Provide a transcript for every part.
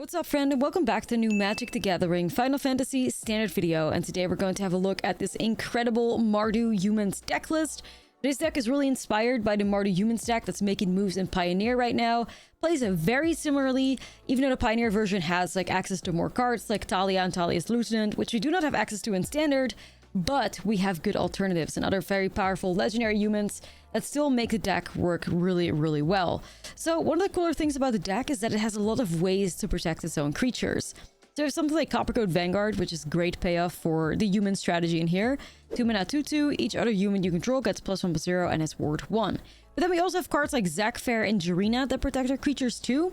What's up, friend, and welcome back to the new Magic the Gathering Final Fantasy standard video. And today we're going to have a look at this incredible Mardu Humans deck list. This deck is really inspired by the Mardu Humans deck that's making moves in Pioneer right now. Plays it very similarly, even though the Pioneer version has like access to more cards like Talia and Talia's Lieutenant, which we do not have access to in standard. But we have good alternatives and other very powerful legendary humans that still make the deck work really, really well. So one of the cooler things about the deck is that it has a lot of ways to protect its own creatures. So there's something like Coppercoat Vanguard, which is great payoff for the human strategy in here. 2 mana 2/2, each other human you control gets +1/+0 and has ward 1. But then we also have cards like Zac Fair and Jarina that protect our creatures too.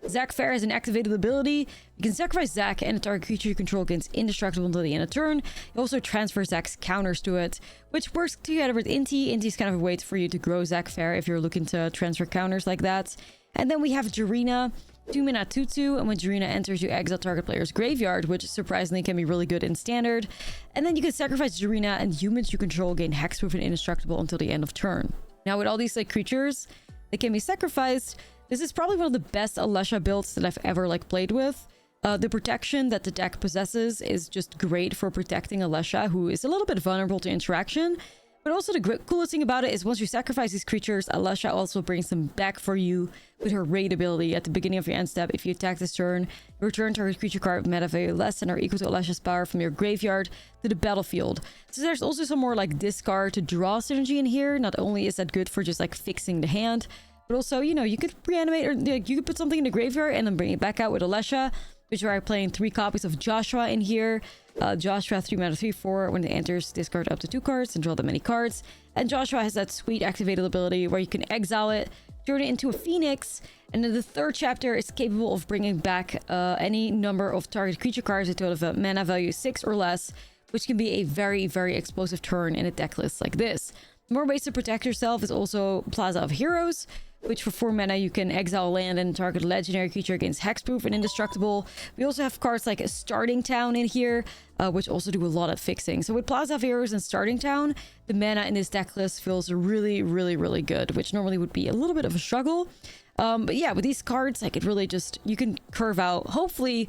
Zac Fair has an activated ability. You can sacrifice Zac and the target creature you control gets indestructible until the end of turn. You also transfer Zac's counters to it, which works together with Inti. Inti is kind of a way for you to grow Zac Fair if you're looking to transfer counters like that. And then we have Jarina, 2 mana 2/2, and when Jarina enters, you exile target player's graveyard, which surprisingly can be really good in standard. And then you can sacrifice Jarina, and humans you control gain hexproof and indestructible until the end of turn. Now, with all these like creatures that can be sacrificed, this is probably one of the best Ashlizzlle builds that I've ever played with. The protection that the deck possesses is just great for protecting Ashlizzlle, who is a little bit vulnerable to interaction. But also the coolest thing about it is once you sacrifice these creatures, Ashlizzlle also brings them back for you with her raid ability at the beginning of your end step. If you attack this turn, you return target creature card with meta value less than or equal to Ashlizzle's power from your graveyard to the battlefield. So there's also some more like discard to draw synergy in here. Not only is that good for just like fixing the hand, but also, you know, you could reanimate or you could put something in the graveyard and then bring it back out with Ashlizzle, which are playing 3 copies of Joshua in here. Joshua 3 mana 3/4. When it enters, discard up to 2 cards and draw that many cards. And Joshua has that sweet activated ability where you can exile it, turn it into a phoenix, and then the 3rd chapter is capable of bringing back any number of target creature cards with a mana value 6 or less, which can be a very, very explosive turn in a deck list like this. More ways to protect yourself is also Plaza of Heroes, which for 4 mana you can exile land and target legendary creature against hexproof and indestructible. We also have cards like Starting Town in here, which also do a lot at fixing. So with Plaza of Heroes and Starting Town, the mana in this deck list feels really, really, really good, which normally would be a little bit of a struggle. But yeah, with these cards, like it really just, you can curve out, hopefully,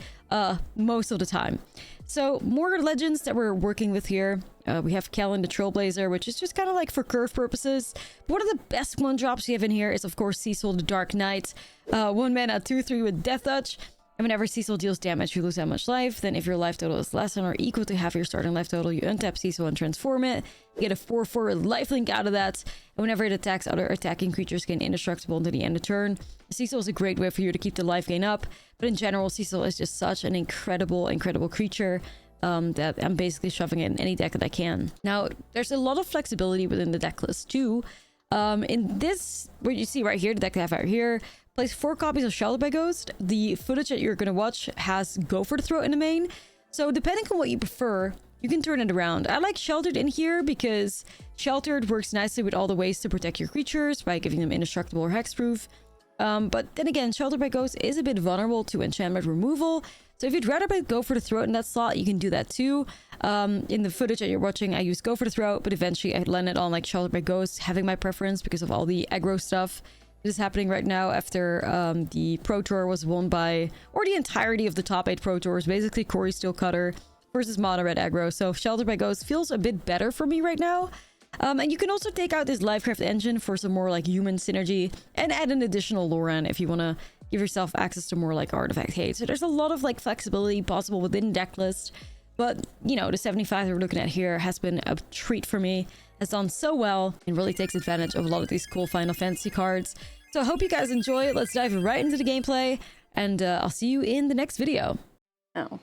most of the time. So more legends that we're working with here. We have Kellen the Trailblazer, which is just kind of like for curve purposes. But one of the best 1-drops we have in here is, of course, Cecil the Dark Knight. 1 mana 2/3 with Death Touch. And whenever Cecil deals damage, you lose that much life. Then if your life total is less than or equal to half your starting life total, you untap Cecil and transform it. You get a 4/4 lifelink out of that. And whenever it attacks, other attacking creatures gain indestructible until the end of turn. Cecil is a great way for you to keep the life gain up. But in general, Cecil is just such an incredible, incredible creature that I'm basically shoving it in any deck that I can. Now, there's a lot of flexibility within the deck list too. In this, what you see right here, the deck I have out here, plays 4 copies of Sheltered by Ghost. The footage that you're going to watch has Go for the Throat in the main. So depending on what you prefer, you can turn it around. I like Sheltered in here because Sheltered works nicely with all the ways to protect your creatures by giving them indestructible or hexproof. But then again, Sheltered by Ghost is a bit vulnerable to enchantment removal. So if you'd rather Go for the Throat in that slot, you can do that too. In the footage that you're watching, I use Go for the Throat, but eventually I landed on like Sheltered by Ghost, having my preference because of all the aggro stuff that is happening right now after the Pro Tour was won by, or the entirety of the top 8 Pro Tours, basically Corey Steelcutter versus Mono Red aggro. So Sheltered by Ghost feels a bit better for me right now. And you can also take out this Livecraft engine for some more like human synergy and add an additional Loran if you want to give yourself access to more like artifact hate. So there's a lot of like flexibility possible within deck list. But, you know, the 75 that we're looking at here has been a treat for me. Has done so well and really takes advantage of a lot of these cool Final Fantasy cards. So I hope you guys enjoy it. Let's dive right into the gameplay. And I'll see you in the next video. Oh.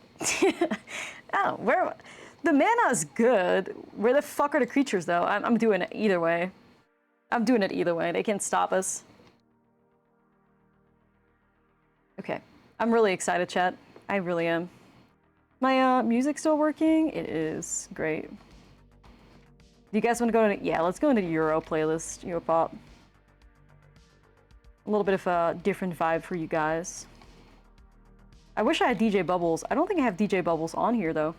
Oh, where... The mana is good. Where the fuck are the creatures, though? I'm doing it either way. I'm doing it either way. They can't stop us. Okay. I'm really excited, chat. I really am. My music still working? It is. Great. Do you guys want to go into... Yeah, let's go into the Euro playlist. Europop. A little bit of a different vibe for you guys. I wish I had DJ Bubbles. I don't think I have DJ Bubbles on here, though.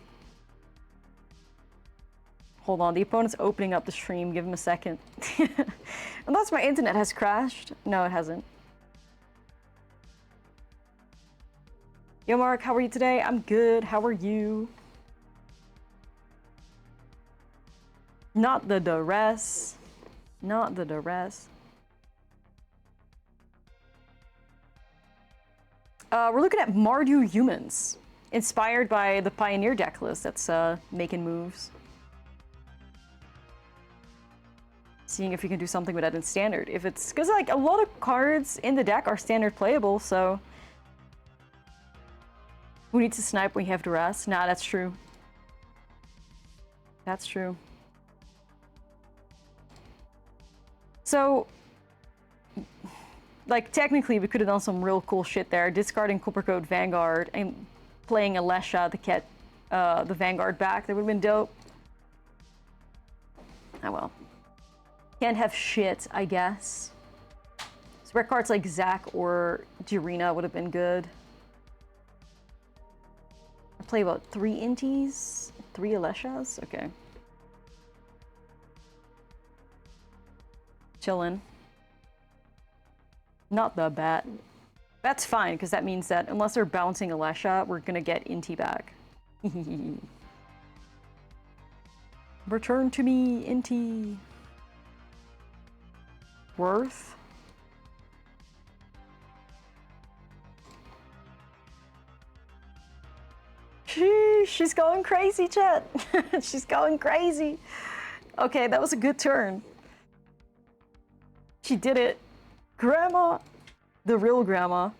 Hold on, the opponent's opening up the stream. Give him a second. Unless my internet has crashed. No, it hasn't. Yo, Mark, how are you today? I'm good. How are you? Not the duress. Not the duress. We're looking at Mardu humans, inspired by the Pioneer deck list that's making moves. Seeing if we can do something with that in standard. If it's because like a lot of cards in the deck are standard playable, so who needs to snipe when you have duress? Nah, that's true. That's true. So, like, technically, we could have done some real cool shit there, discarding Copper Code Vanguard and playing Ashlizzlle to get the Vanguard back. That would have been dope. Oh well. Can't have shit, I guess. So rare cards like Zac or Jirina would have been good. I play about 3 Inties? 3 Ashlizzles? Okay. Chillin'. Not the bat. That's fine, because that means that unless they're bouncing Ashlizzle, we're gonna get Inti back. Return to me, Inti. Worth? She's going crazy, chat. She's going crazy. Okay, that was a good turn. She did it. Grandma. The real grandma.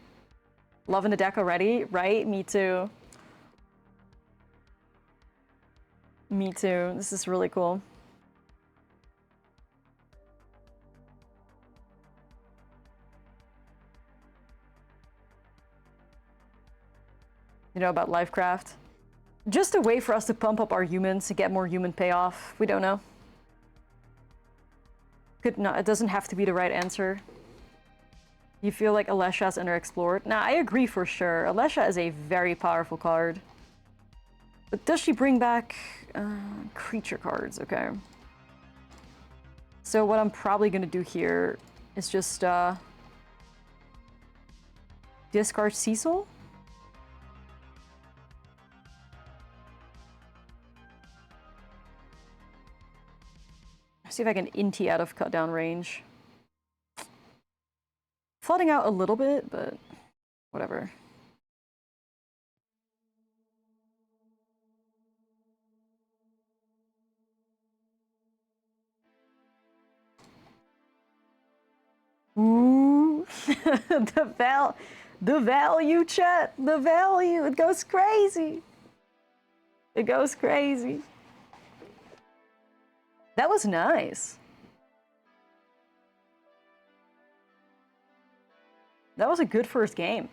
Loving the deck already, right? Me too. Me too. This is really cool. You know about Lifecraft? Just a way for us to pump up our humans to get more human payoff. We don't know. Could not. It doesn't have to be the right answer. You feel like Ashlizzle's underexplored? Nah, I agree for sure. Ashlizzle is a very powerful card. But does she bring back creature cards? Okay. So what I'm probably gonna do here is just discard Cecil. See if I can Inti out of cut down range. Flooding out a little bit, but whatever. Ooh, the value, chat, the value, it goes crazy. It goes crazy. That was nice. That was a good first game.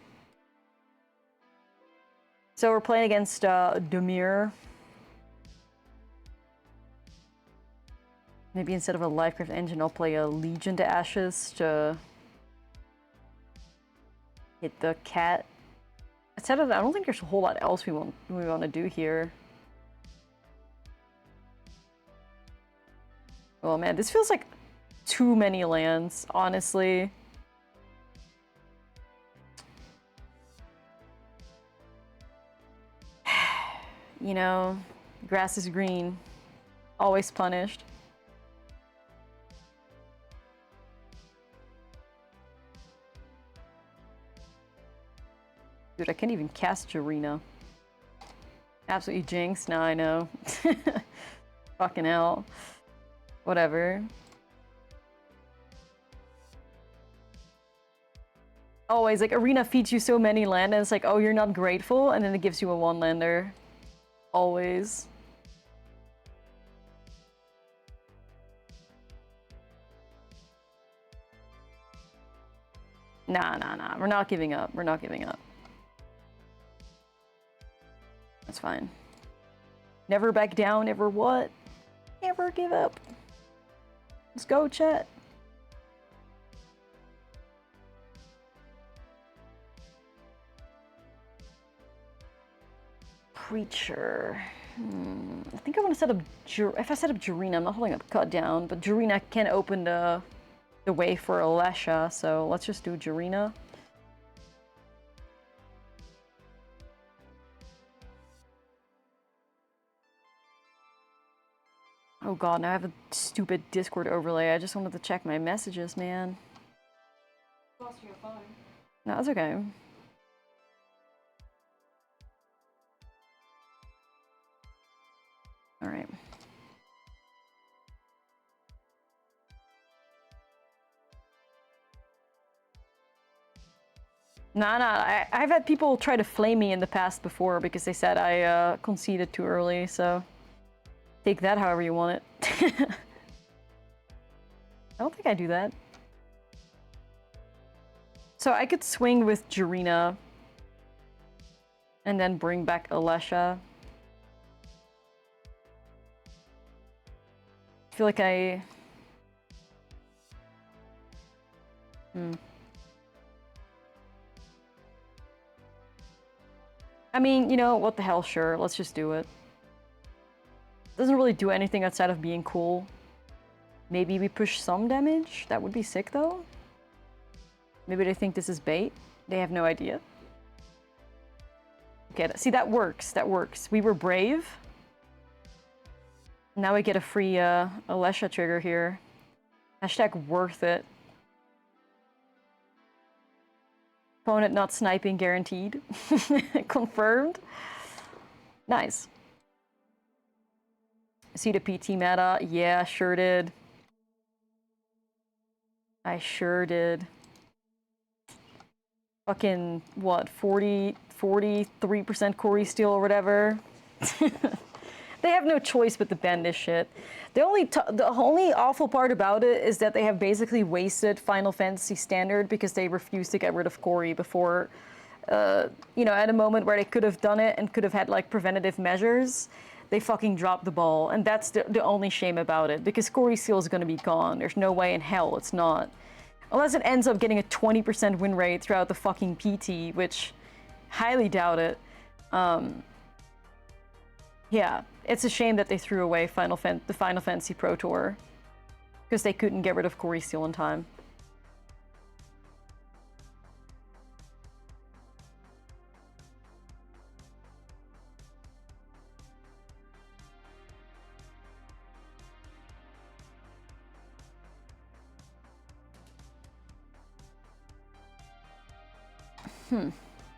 So we're playing against Demir. Maybe instead of a Lifecraft engine, I'll play a Legion to Ashes to hit the cat. Instead of that, I don't think there's a whole lot else we want to do here. Oh man, this feels like too many lands, honestly. You know, grass is green, always punished. Dude, I can't even cast Jirina. Absolutely jinxed. Now I know. Fucking hell. Whatever. Always, like, Arena feeds you so many land, and it's like, oh, you're not grateful, and then it gives you a 1-lander. Always. Nah. We're not giving up. We're not giving up. That's fine. Never back down, ever what? Never give up. Let's go, chat. Creature. I think I want to set up... If I set up Jirina, I'm not holding up Cut Down, but Jirina can open the way for Ashlizzle, so let's just do Jirina. Oh god, now I have a stupid Discord overlay. I just wanted to check my messages, man. Lost your phone. No, that's okay. Alright. I've had people try to flame me in the past before because they said I conceded too early, so take that however you want it. I don't think I do that. So I could swing with Jarina and then bring back Alesha. I feel like I... I mean, you know, what the hell, sure, let's just do it. Doesn't really do anything outside of being cool. Maybe we push some damage? That would be sick, though. Maybe they think this is bait. They have no idea. Okay, see, that works. That works. We were brave. Now we get a free Alesha trigger here. Hashtag worth it. Opponent not sniping guaranteed. Confirmed. Nice. See the PT meta? Yeah, sure did. I sure did. Fucking, what, 43% Corey steal or whatever? They have no choice but to ban this shit. The only awful part about it is that they have basically wasted Final Fantasy Standard because they refused to get rid of Corey before, you know, at a moment where they could have done it and could have had, like, preventative measures. They fucking dropped the ball, and that's the only shame about it, because Corey Seal is gonna be gone. There's no way in hell it's not. Unless it ends up getting a 20% win rate throughout the fucking PT, which highly doubt it. Yeah, it's a shame that they threw away the Final Fantasy Pro Tour because they couldn't get rid of Corey Steele in time.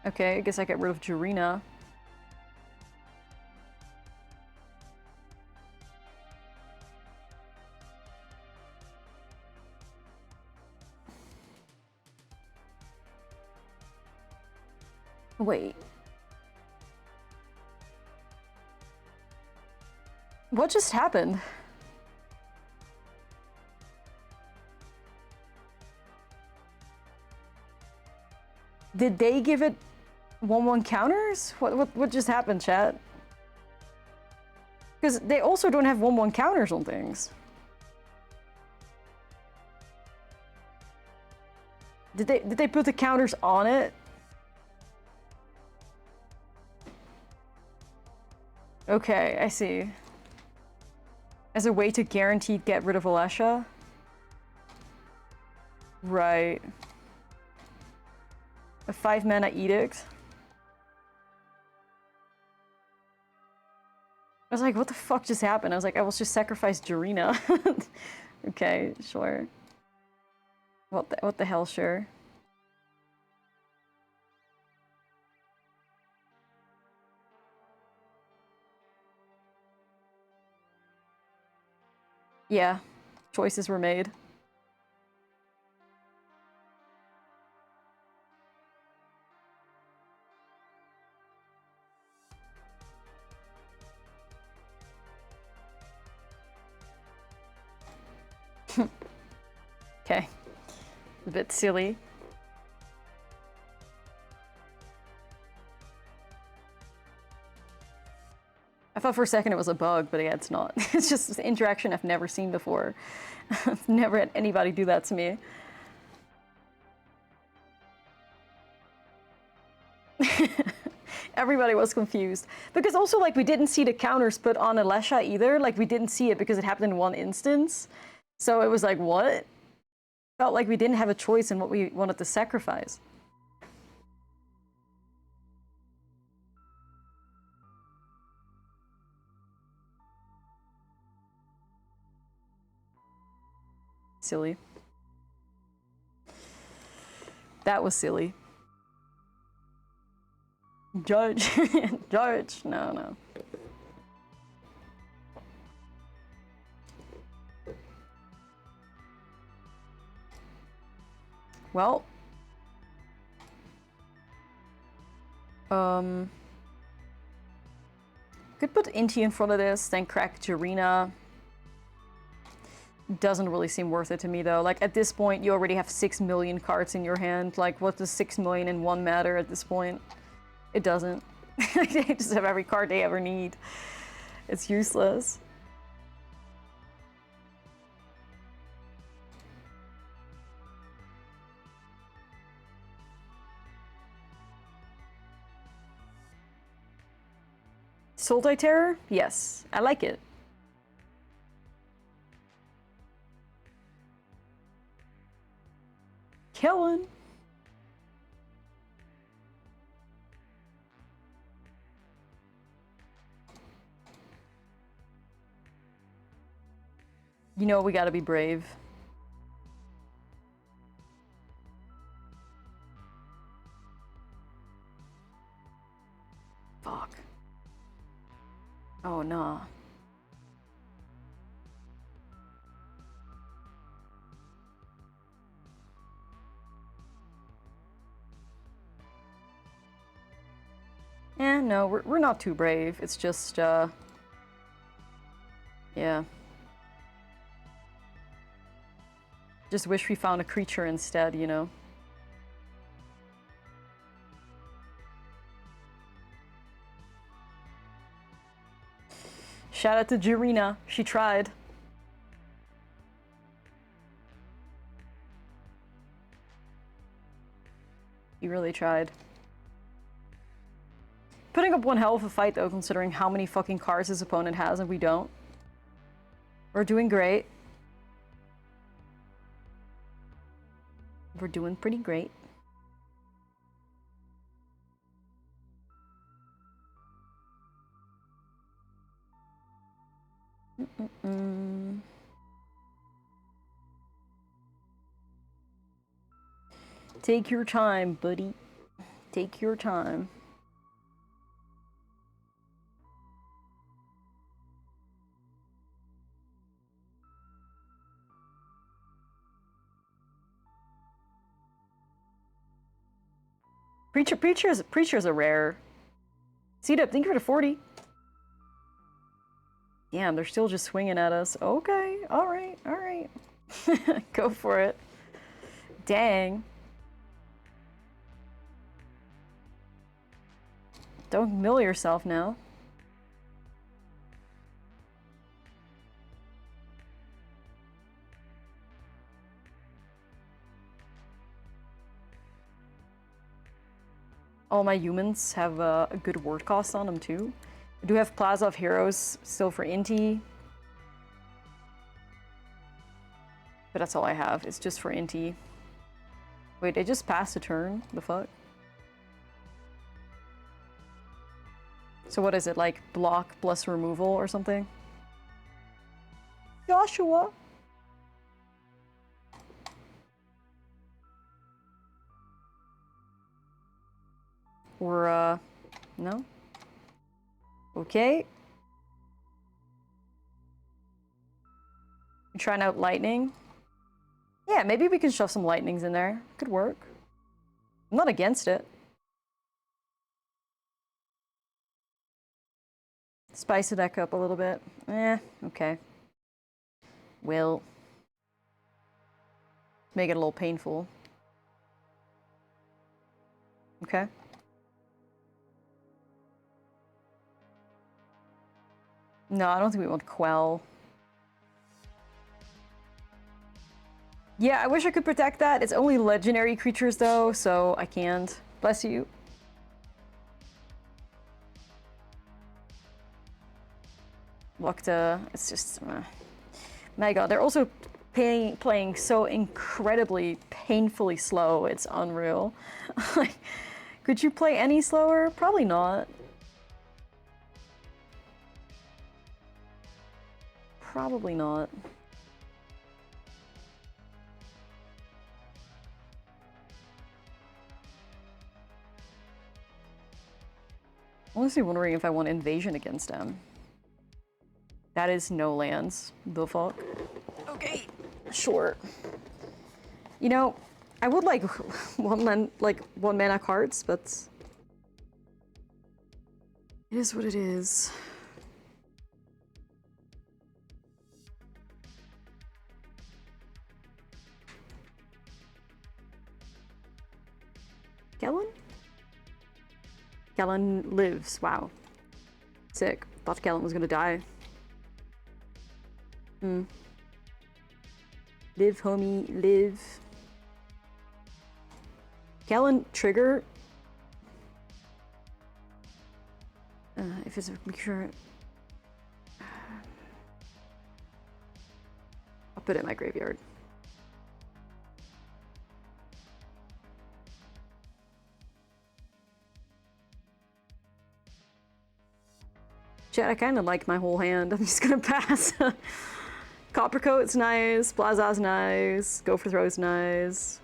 Okay, I guess I get rid of Jarina. Wait. What just happened? Did they give it 1/1 counters? What just happened, chat? Because they also don't have 1/1 counters on things. Did they put the counters on it? Okay, I see. As a way to guaranteed get rid of Alesha? Right. A 5-mana edict? I was like, what the fuck just happened? I was like, I will just sacrifice Jarina. Okay, sure. What the hell, sure. Yeah, choices were made. Okay. A bit silly. I thought for a second it was a bug, but yeah, it's not. It's just an interaction I've never seen before. I've never had anybody do that to me. Everybody was confused. Because also, like, we didn't see the counters put on Alesha either. Like, we didn't see it because it happened in one instance. So it was like, what? Felt like we didn't have a choice in what we wanted to sacrifice. Silly. That was silly. Judge. Judge. No, no. Well. Could put Inti in front of this, then crack Jarina. Doesn't really seem worth it to me though. Like at this point, you already have 6 million cards in your hand. Like what does 6 million in one matter at this point? It doesn't. They just have every card they ever need. It's useless. Sultai Terror? Yes, I like it. Killing. You know we gotta be brave. Fuck. Oh, nah. No, we're not too brave. It's just, yeah. Just wish we found a creature instead, you know? Shout out to Jarina. She tried. He really tried. Putting up one hell of a fight though, considering how many fucking cards his opponent has and we don't. We're doing great. We're doing pretty great. Take your time, buddy. Take your time. Preacher's a rare. C-Dub, thank you for the 40. Damn, they're still just swinging at us. Okay, alright, alright. Go for it. Dang. Don't mill yourself now. All my humans have a good word cost on them too. I do have Plaza of Heroes still for Inti. But that's all I have. It's just for Inti. Wait, I just passed a turn? The fuck? So what is it, like block plus removal or something? Joshua! Or, no? Okay. You trying out lightning? Yeah, maybe we can shove some lightnings in there. Could work. I'm not against it. Spice the deck up a little bit. Okay. Well. Make it a little painful. Okay. No, I don't think we want Quell. Yeah, I wish I could protect that. It's only legendary creatures though, so I can't. Bless you. Lokta, it's just... My god, they're also playing so incredibly, painfully slow, it's unreal. Like, could you play any slower? Probably not. Probably not. Honestly wondering if I want invasion against them. That is no lands. The fuck? Okay, sure. You know, I would like one mana cards, but it is what it is. Kellen? Kellen lives. Wow. Sick. Thought Kellen was gonna die. Live, homie, live. Kellen trigger. If it's make sure. I'll put it in my graveyard. Chat, I kind of like my whole hand. I'm just gonna pass. Coppercoat's nice. Blaza's nice. Go for Throw's nice.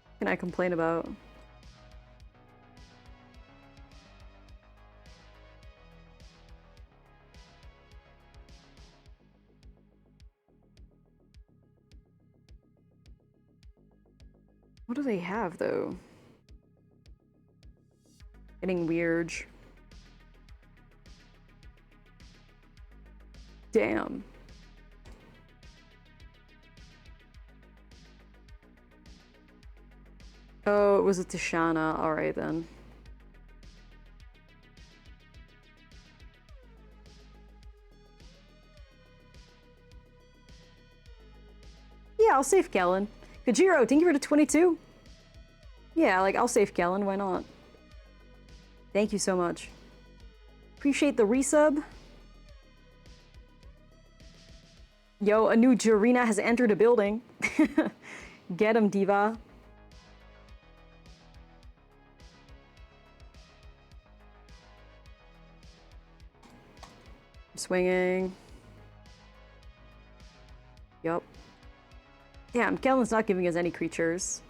What can I complain about? What do they have, though? Getting weird. Damn. Oh, it was a Tishana. Alright, then. Yeah, I'll save Kellen. Kajiro, thank you for the 22. Yeah, like, I'll save Kellen. Why not? Thank you so much. Appreciate the resub. Yo, a new Jarina has entered the building. Get him, Diva. Swinging. Yup. Damn, Kellen's not giving us any creatures.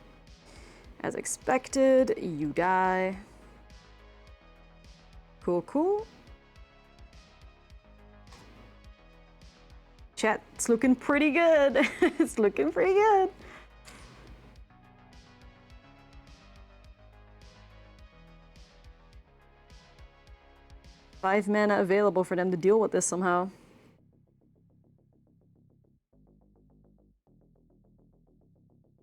As expected, you die. Cool, cool. Chat, it's looking pretty good. It's looking pretty good. Five mana available for them to deal with this somehow.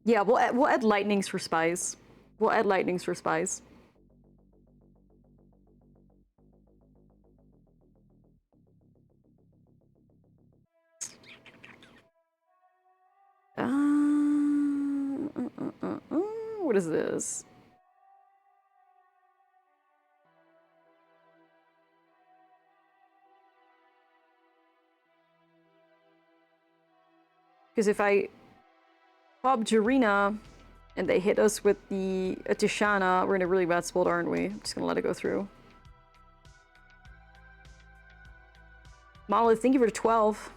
Yeah, we'll add lightnings for spies. We'll add lightnings for spies. What is this? Because if I pop Jarina and they hit us with the Tishana, we're in a really bad spot, aren't we? I'm just gonna let it go through. Monolith, thank you for the 12.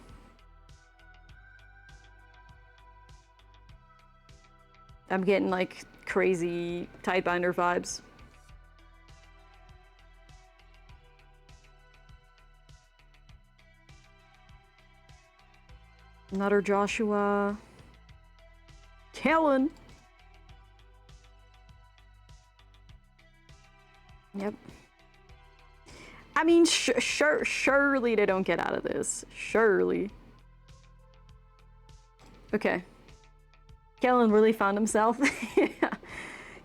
I'm getting like crazy Tidebinder vibes. Another Joshua. Kellen. Yep. I mean, surely they don't get out of this. Surely. Okay. Kellen really found himself. Yeah.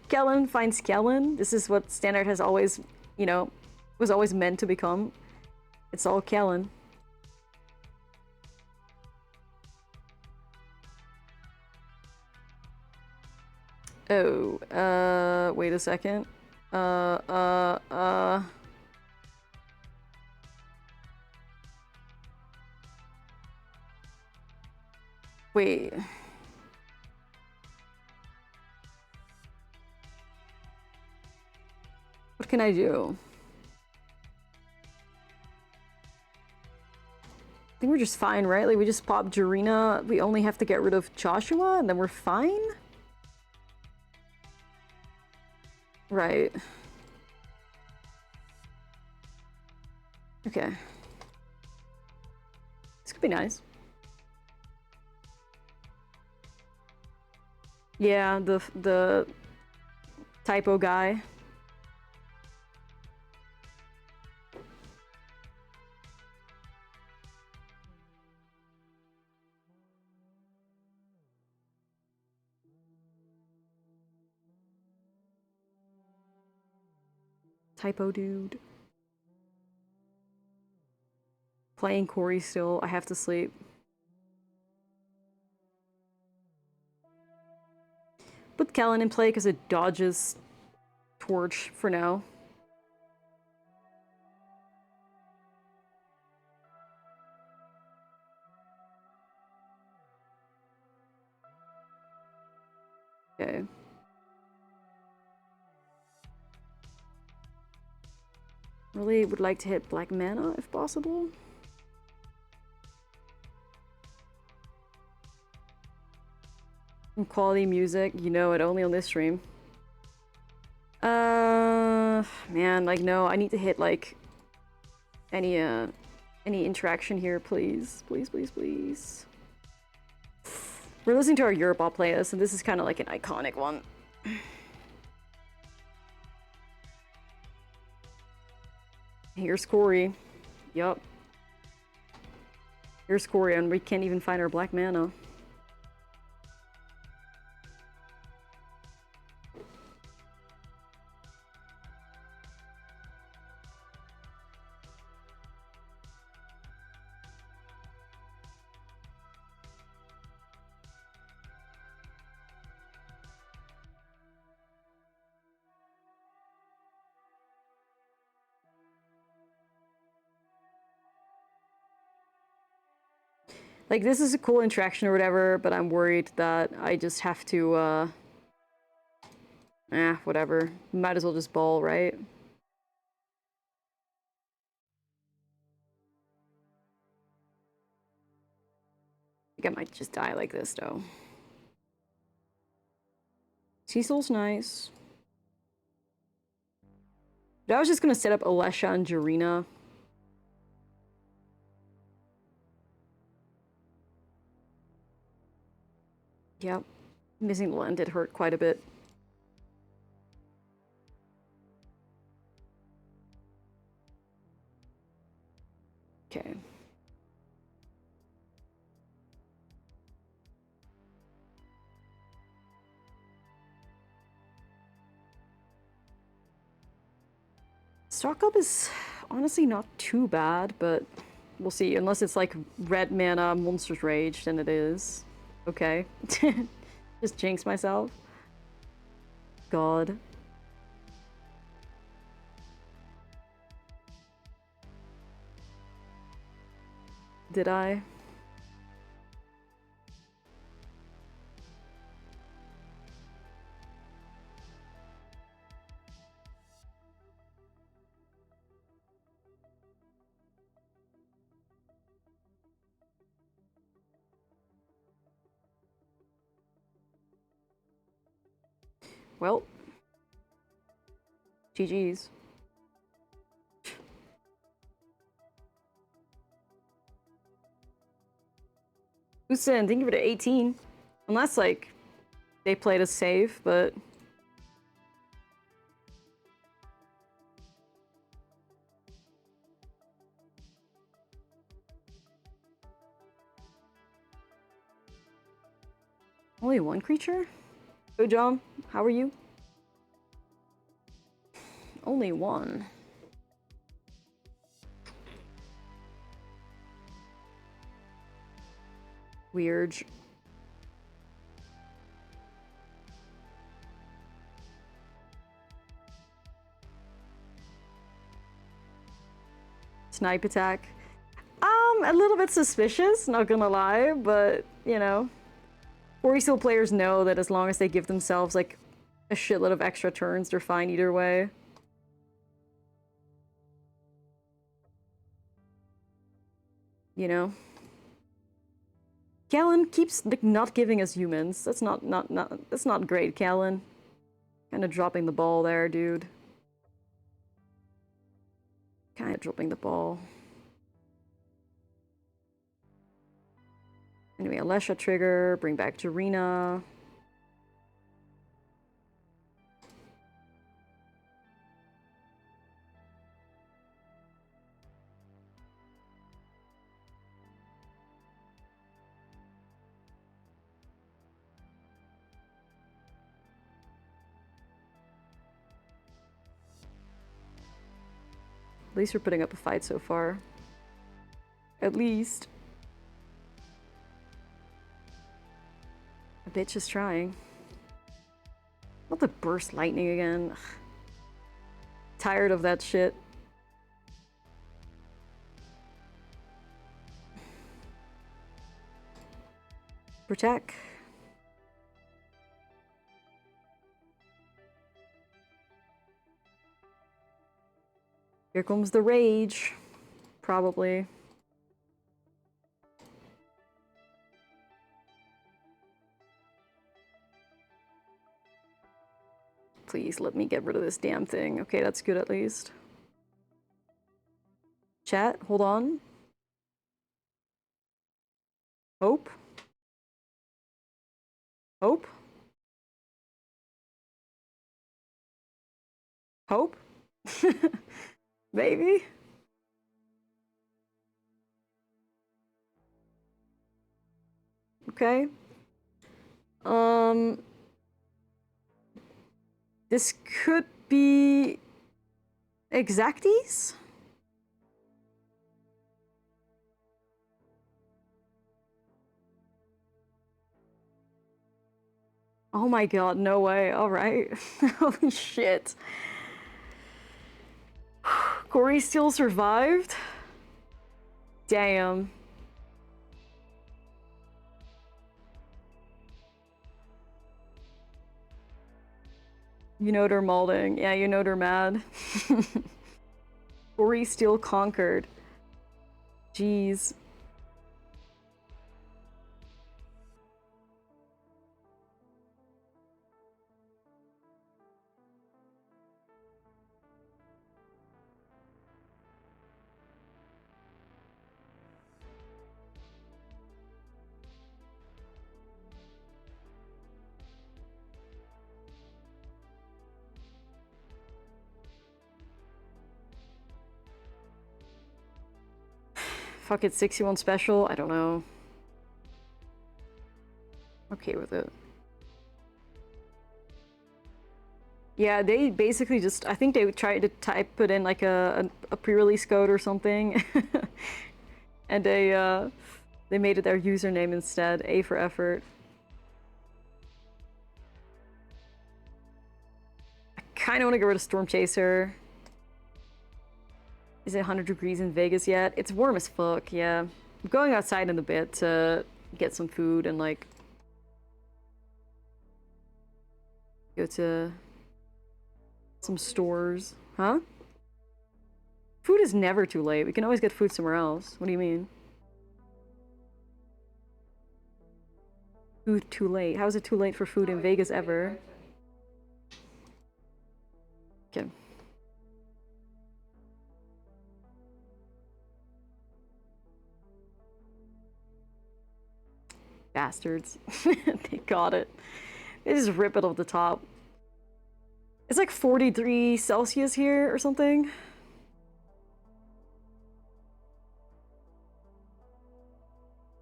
Kellen finds Kellen. This is what Standard has always, you know, was always meant to become. It's all Kellen. Oh, wait a second. Wait. What can I do? I think we're just fine, right? Like, we just pop Jarina. We only have to get rid of Joshua, and then we're fine? Right. Okay. This could be nice. Yeah, the typo guy. Typo dude. Playing Corey still. I have to sleep. Put Kellen in play because it dodges Torch for now. Okay. Really would like to hit black mana if possible. And quality music, you know it, only on this stream. Man, like, no, I need to hit, like, any interaction here, please. Please, please, please. We're listening to our Europop playlist, and this is kind of like an iconic one. Here's Corey. Yup. Here's Corey, and we can't even find our black mana. Like, this is a cool interaction or whatever, but I'm worried that I just have to, whatever. Might as well just ball, right? I think I might just die like this, though. Cecil's nice. But I was just gonna set up Alesha and Jarina. Yep. Missing the land did hurt quite a bit. Okay. Stock up is honestly not too bad, but we'll see. Unless it's like red mana, Monster's Rage, then it is. Okay. Just jinx myself. God. Did I? Well, GG's. Usin, thank you for the 18. Unless, like, they played us safe, but... Only one creature? Go, John. How are you? Only one. Weird. Snipe attack. A little bit suspicious, not gonna lie, but, you know. Oriso players know that as long as they give themselves, like, a shitload of extra turns, they're fine either way. You know? Callan keeps, like, not giving us humans. That's that's not great, Callan. Kinda dropping the ball there, dude. Kind of dropping the ball. Anyway, Alesha trigger, bring back Jarina. At least we're putting up a fight so far. At least. A bitch is trying. Not the burst lightning again. Ugh. Tired of that shit. Protect. Here comes the rage. Probably. Please let me get rid of this damn thing. Okay, that's good at least. Chat, hold on. Hope. Hope. Hope. Maybe. Okay. This could be Exacties? Oh my god, no way. Alright. Holy shit. Corey still survived? Damn. You know they're molding. Yeah, you know they're mad. Corey still conquered. Jeez. Fuck it, 61 special? I don't know. Okay with it. Yeah, they basically just, I think they tried to put in like a pre-release code or something. And they made it their username instead. A for effort. I kind of want to get rid of Storm Chaser. Is it 100 degrees in Vegas yet? It's warm as fuck, yeah. I'm going outside in a bit to get some food and like go to some stores. Huh? Food is never too late. We can always get food somewhere else. What do you mean? Food too late. How is it too late for food in Vegas ever? Okay. Bastards. They got it. They just rip it off the top. It's like 43 Celsius here or something.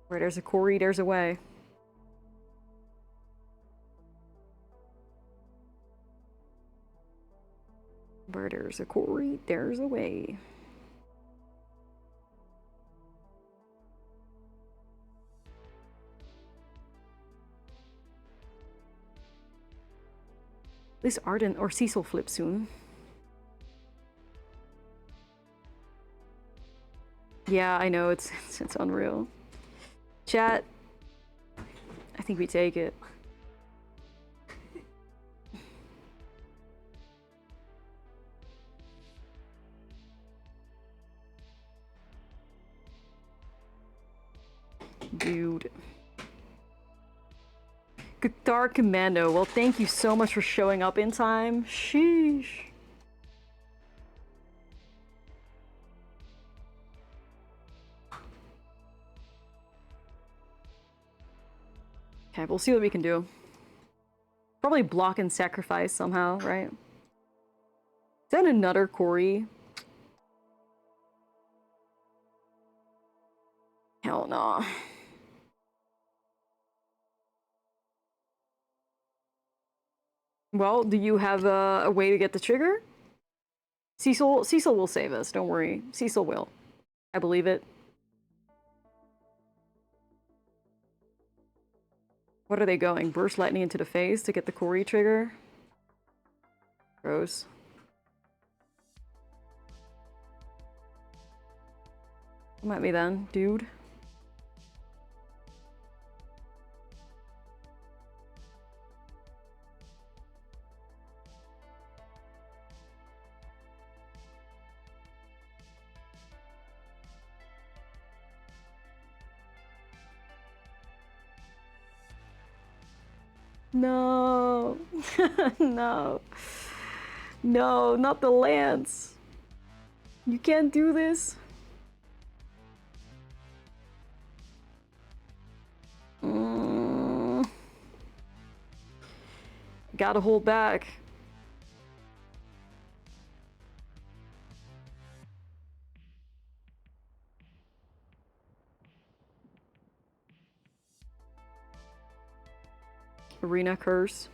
Where there's a Corey, there's a way. Where there's a Corey, there's a way. At least Arden or Cecil flip soon. Yeah, I know, it's unreal. Chat, I think we take it. Dude. Guitar Commando, well thank you so much for showing up in time. Sheesh. Okay, we'll see what we can do. Probably block and sacrifice somehow, right? Is that another Corey? Hell no. Well, do you have a way to get the trigger? Cecil will save us, don't worry. Cecil will. I believe it. What are they going? Burst lightning into the face to get the Corey trigger? Gross. Come at me then, dude. No. No. No, not the lance. You can't do this. Gotta hold back. Arena curse.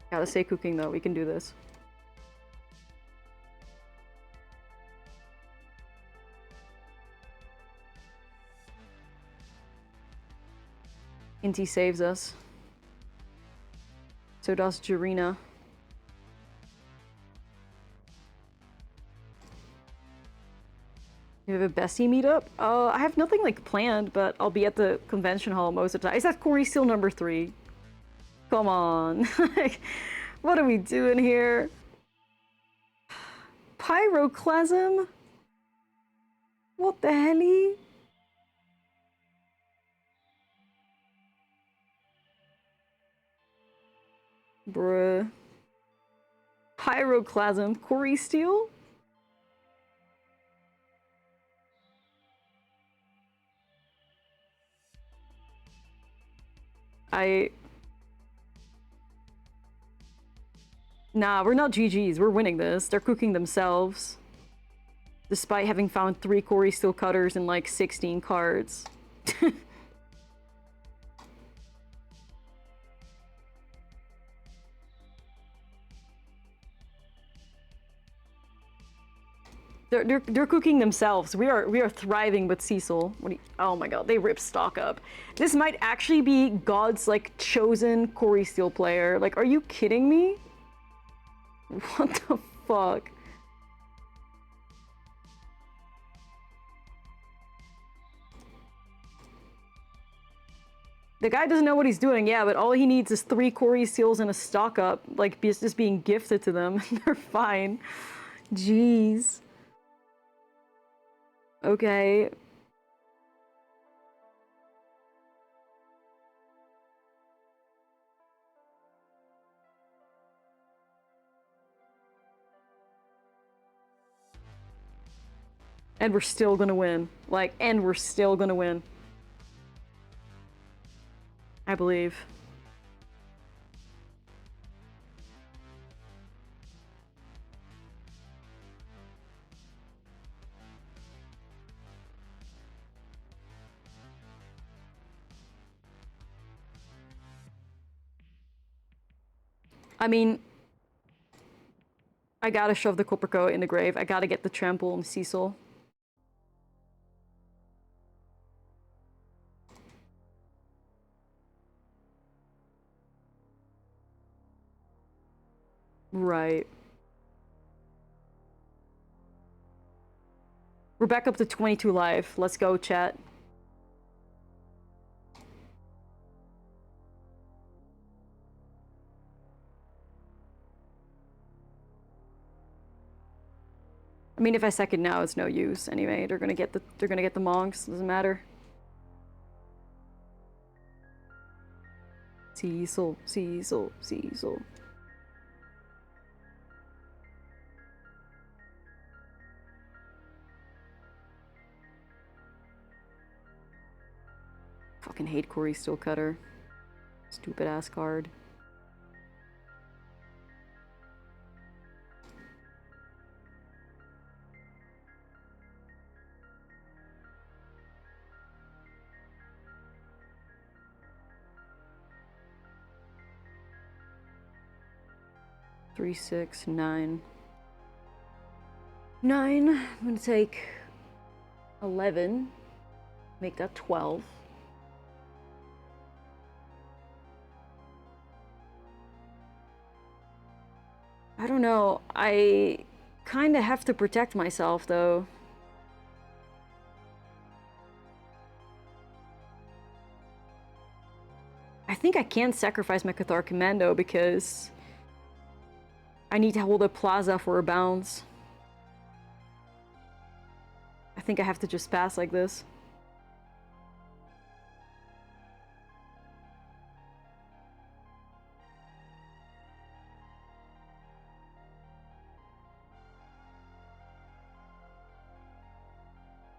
Gotta stay cooking though, we can do this. Inti saves us. So does Jarina. You have a bestie meetup? I have nothing like planned, but I'll be at the convention hall most of the time. Is that Corey still number 3? Come on. What are we doing here? Pyroclasm? What the hell? Bruh. Pyroclasm. Corey Steel? Nah, we're not GGs. We're winning this. They're cooking themselves. Despite having found 3 Corey Steel Cutters and like 16 cards. They're cooking themselves. We are thriving with Cecil. What do you, oh my god, they ripped stock up. This might actually be God's like chosen Corey Steel player. Like, are you kidding me? What the fuck? The guy doesn't know what he's doing, yeah, but all he needs is 3 Corey Steels and a stock up, like just being gifted to them. They're fine. Jeez. Okay. And we're still gonna win. Like, and we're still gonna win. I believe. I mean, I gotta shove the Coprico in the grave. I gotta get the trample on Cecil. Right. We're back up to 22 live. Let's go, chat. I mean, if I second now, it's no use anyway. They're gonna get the monks. Doesn't matter. Cecil, Cecil, Cecil. Fucking hate Corey Steelcutter. Stupid ass card. Three, 6, 9. 9. I'm gonna take 11. Make that 12. I don't know. I kind of have to protect myself, though. I think I can't sacrifice my Cathar Commando because I need to hold a Plaza for a bounce. I think I have to just pass like this.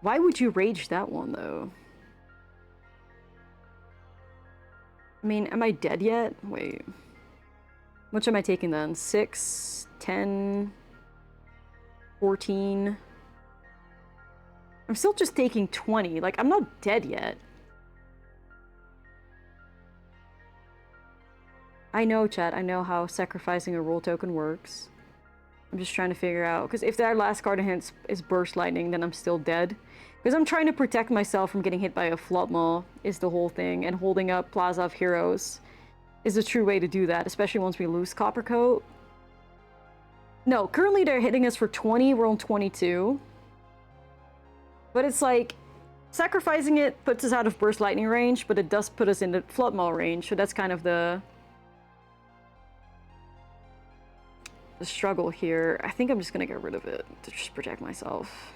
Why would you rage that one, though? I mean, am I dead yet? Wait. How much am I taking then? 6, 10, 14. I'm still just taking 20. Like, I'm not dead yet. I know, chat. I know how sacrificing a rule token works. I'm just trying to figure out, because if that last card in hand is Burst Lightning, then I'm still dead. Because I'm trying to protect myself from getting hit by a Flop Maw, is the whole thing, and holding up Plaza of Heroes is a true way to do that, especially once we lose Copper Coat. No, currently they're hitting us for 20, we're on 22. But it's like, sacrificing it puts us out of Burst Lightning range, but it does put us in the Flop Maw range, so that's kind of the struggle here. I think I'm just gonna get rid of it to just protect myself.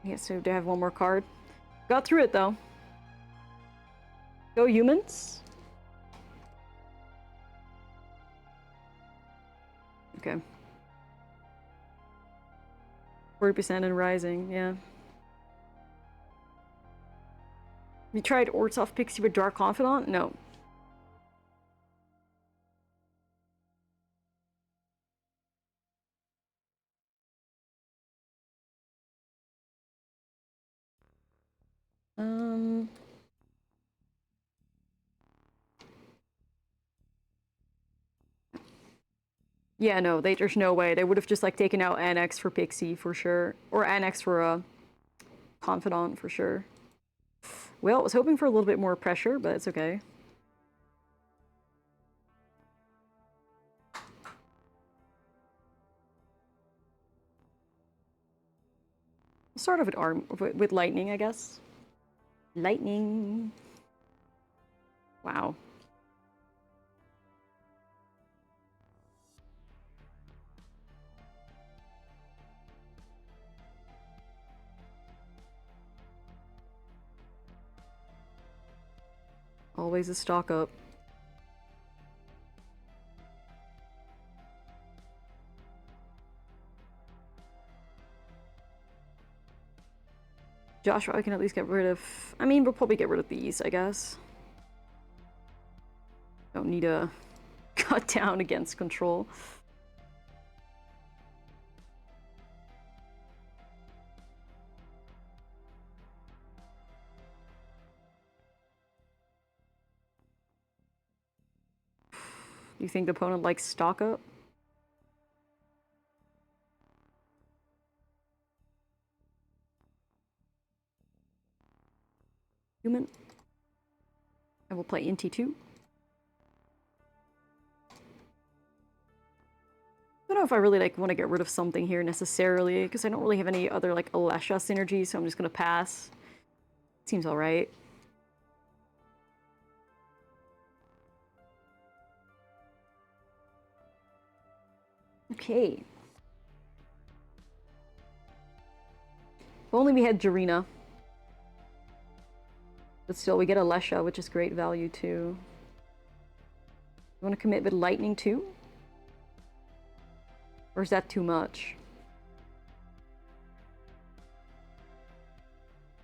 Yeah, so do I have one more card? Got through it though. Go humans. Okay. 40% and rising, yeah. You tried Ortsoff Pixie with Dark Confidant? No. Yeah, no, there's no way. They would have just like taken out Annex for Pixie for sure. Or Annex for a Confidant for sure. Well, I was hoping for a little bit more pressure, but it's okay. We'll start off with Lightning, I guess. Lightning. Wow. Always a stock up. Joshua, I can at least get rid of... I mean, we'll probably get rid of these, I guess. Don't need a cut down against control. Do you think the opponent likes stock up? Human. And we'll play NT2. I don't know if I really like want to get rid of something here necessarily, because I don't really have any other like Alesha synergy, so I'm just gonna pass. Seems alright. Okay. If only we had Jarina. But still, we get Alesha, which is great value too. You want to commit with Lightning too? Or is that too much?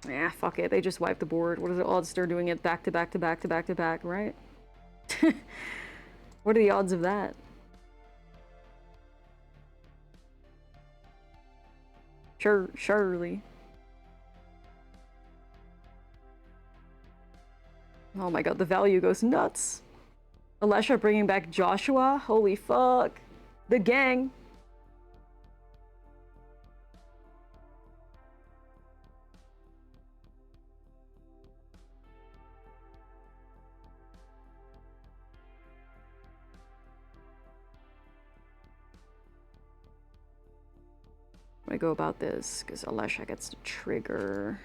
Yeah, fuck it. They just wiped the board. What are the odds they're doing it back to back to back to back to back, right? What are the odds of that? Surely. Oh my god, the value goes nuts. Alesha bringing back Joshua? Holy fuck. The gang. I go about this because Alesha gets to trigger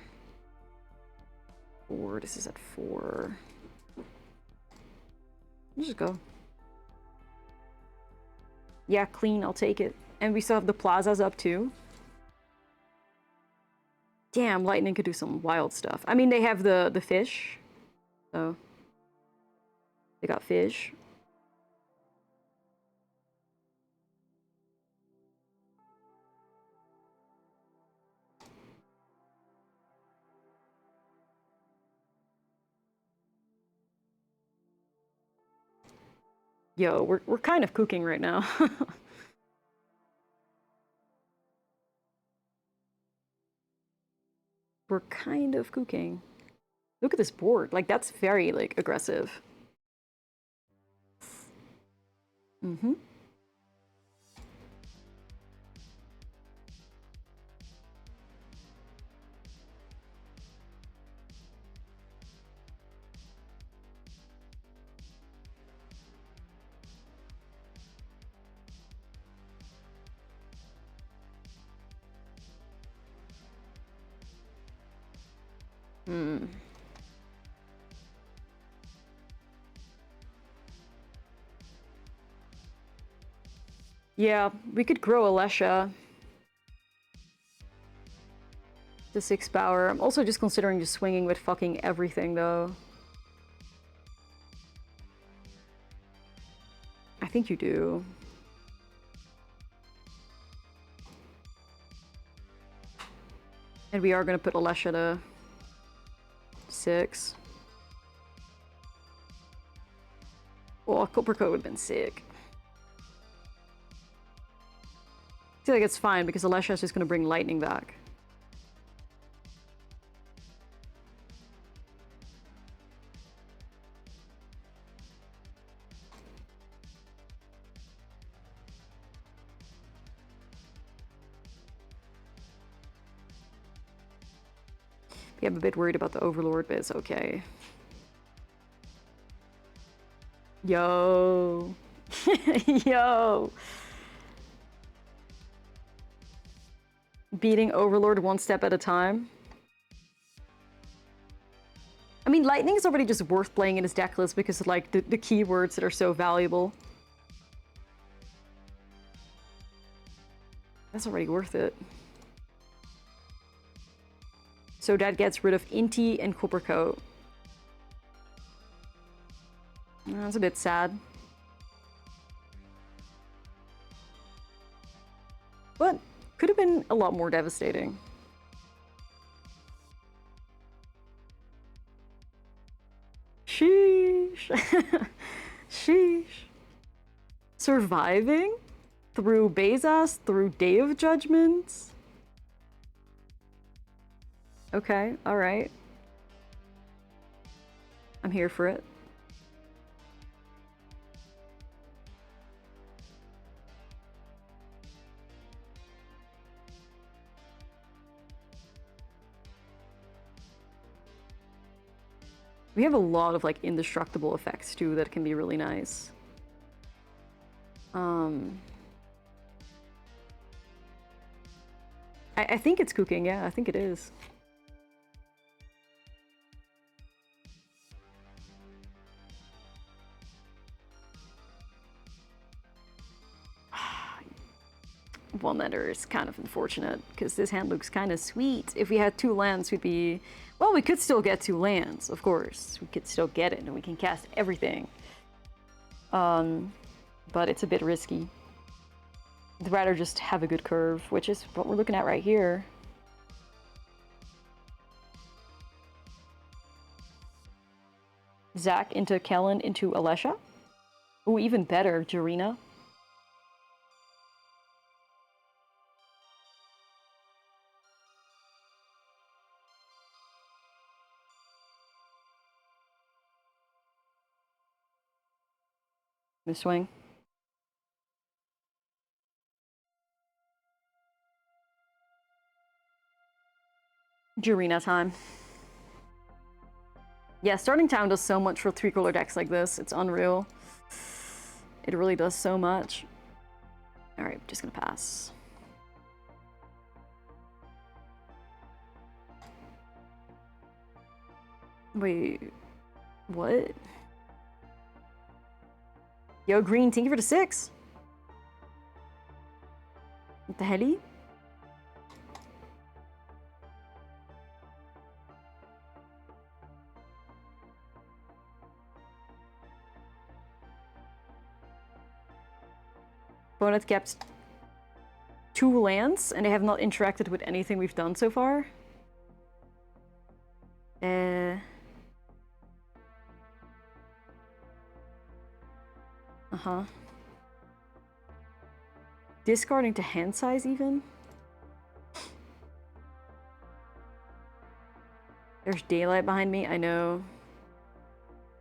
4. This is at 4. Let's just go. Yeah, clean, I'll take it. And we still have the plazas up too. Damn, Lightning could do some wild stuff. I mean, they have the fish. So they got fish. Yo, we're kind of cooking right now. We're kind of cooking. Look at this board. Like, that's very, like, aggressive. Mm-hmm. Hmm. Yeah, we could grow Alesha to 6 power. I'm also just considering just swinging with fucking everything, though. I think you do. And we are gonna put Alesha to 6. Well, a Copper Coat would have been sick. I feel like it's fine because Alesha is just gonna bring Lightning back. Yeah, I'm a bit worried about the Overlord, but it's okay. Yo. Yo. Beating Overlord one step at a time. I mean, Lightning is already just worth playing in his deck list because of, like, the keywords that are so valuable. That's already worth it. So that gets rid of Inti and Copper Coat. That's a bit sad. But could have been a lot more devastating. Sheesh. Sheesh. Surviving through Bezos, through Day of Judgment. Okay, alright. I'm here for it. We have a lot of, like, indestructible effects, too, that can be really nice. I think it's cooking, yeah, I think it is. One letter is kind of unfortunate, because this hand looks kind of sweet. If we had 2 lands, we'd be... Well, we could still get 2 lands, of course. We could still get it, and we can cast everything. But it's a bit risky. I'd rather just have a good curve, which is what we're looking at right here. Zach into Kellen into Alesha. Ooh, even better, Jarina. Miss Swing. Jarina time. Yeah, starting town does so much for 3-color decks like this. It's unreal. It really does so much. Alright, just gonna pass. Wait, what? Yo, Green, thank you for the 6. What the heady? Opponent kept 2 lands, and they have not interacted with anything we've done so far. Uh-huh. Discarding to hand size, even? There's daylight behind me, I know.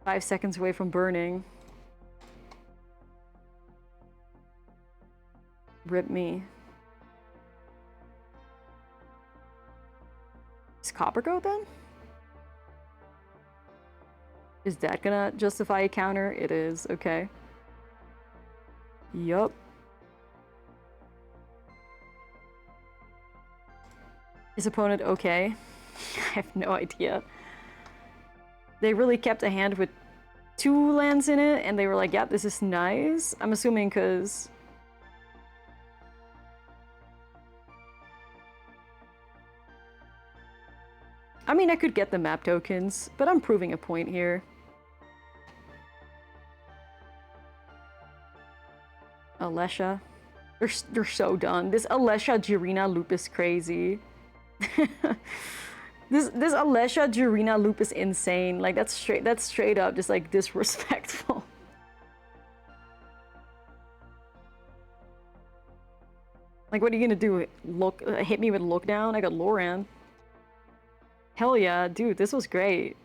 5 seconds away from burning. Rip me. Is Copper go then? Is that gonna justify a counter? It is, okay. Yup. Is opponent okay? I have no idea. They really kept a hand with 2 lands in it, and they were like, yeah, this is nice. I'm assuming because... I mean, I could get the map tokens, but I'm proving a point here. Alesha. They're so done. This Alesha Jirina loop is crazy. this Alesha Jirina loop is insane. Like that's straight up just like disrespectful. Like what are you gonna do? Hit me with look down? I got Loran. Hell yeah, dude, this was great.